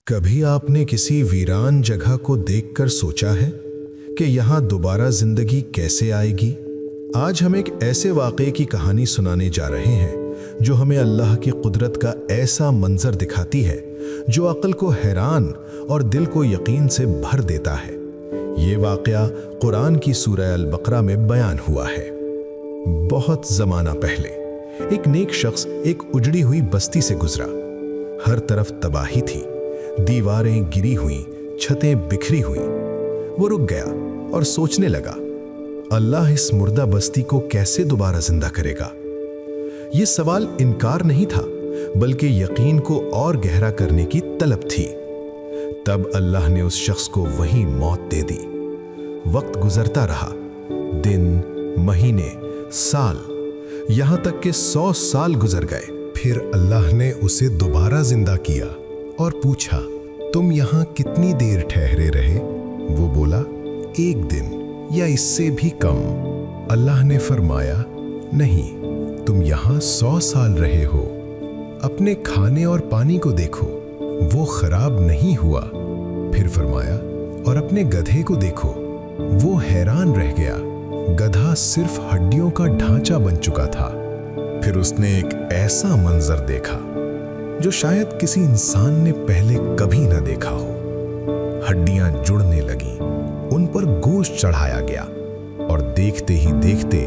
کبھی آپ نے کسی ویران جگہ کو دیکھ کر سوچا ہے کہ یہاں دوبارہ زندگی کیسے آئے گی؟ آج ہم ایک ایسے واقعے کی کہانی سنانے جا رہے ہیں جو ہمیں اللہ کی قدرت کا ایسا منظر دکھاتی ہے جو عقل کو حیران اور دل کو یقین سے بھر دیتا ہے۔ یہ واقعہ قرآن کی سورہ البقرہ میں بیان ہوا ہے۔ بہت زمانہ پہلے ایک نیک شخص ایک اجڑی ہوئی بستی سے گزرا۔ ہر طرف تباہی تھی، دیواریں گری ہوئیں، چھتیں بکھری ہوئیں۔ وہ رک گیا اور سوچنے لگا، اللہ اس مردہ بستی کو کیسے دوبارہ زندہ کرے گا؟ یہ سوال انکار نہیں تھا، بلکہ یقین کو اور گہرا کرنے کی طلب تھی۔ تب اللہ نے اس شخص کو وہیں موت دے دی۔ وقت گزرتا رہا، دن، مہینے، سال، یہاں تک کہ 100 سال گزر گئے۔ پھر اللہ نے اسے دوبارہ زندہ کیا اور پوچھا، تم یہاں کتنی دیر ٹھہرے رہے؟ وہ بولا، 1 دن یا اس سے بھی کم۔ اللہ نے فرمایا، نہیں، تم یہاں 100 سال رہے ہو۔ اپنے کھانے اور پانی کو دیکھو، وہ خراب نہیں ہوا۔ پھر فرمایا، اور اپنے گدھے کو دیکھو، وہ حیران رہ گیا۔ گدھا صرف ہڈیوں کا ڈھانچہ بن چکا تھا۔ پھر اس نے ایک ایسا منظر دیکھا جو شاید کسی انسان نے پہلے کبھی نہ دیکھا ہو۔ ہڈیاں جڑنے لگیں، ان پر گوشت چڑھایا گیا، اور دیکھتے ہی دیکھتے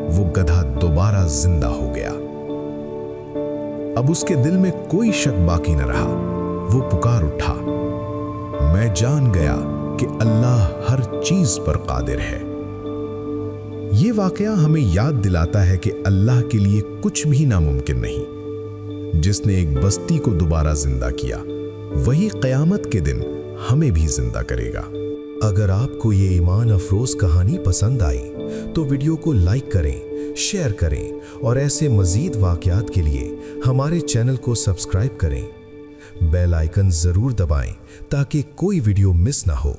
وہ گدھا دوبارہ زندہ ہو گیا۔ اب اس کے دل میں کوئی شک باقی نہ رہا۔ وہ پکار اٹھا، میں جان گیا کہ اللہ ہر چیز پر قادر ہے۔ یہ واقعہ ہمیں یاد دلاتا ہے کہ اللہ کے لیے کچھ بھی ناممکن نہیں۔ جس نے ایک بستی کو دوبارہ زندہ کیا، وہی قیامت کے دن ہمیں بھی زندہ کرے گا۔ اگر آپ کو یہ ایمان افروز کہانی پسند آئی تو ویڈیو کو لائک کریں، شیئر کریں، اور ایسے مزید واقعات کے لیے ہمارے چینل کو سبسکرائب کریں۔ بیل آئیکن ضرور دبائیں تاکہ کوئی ویڈیو مس نہ ہو۔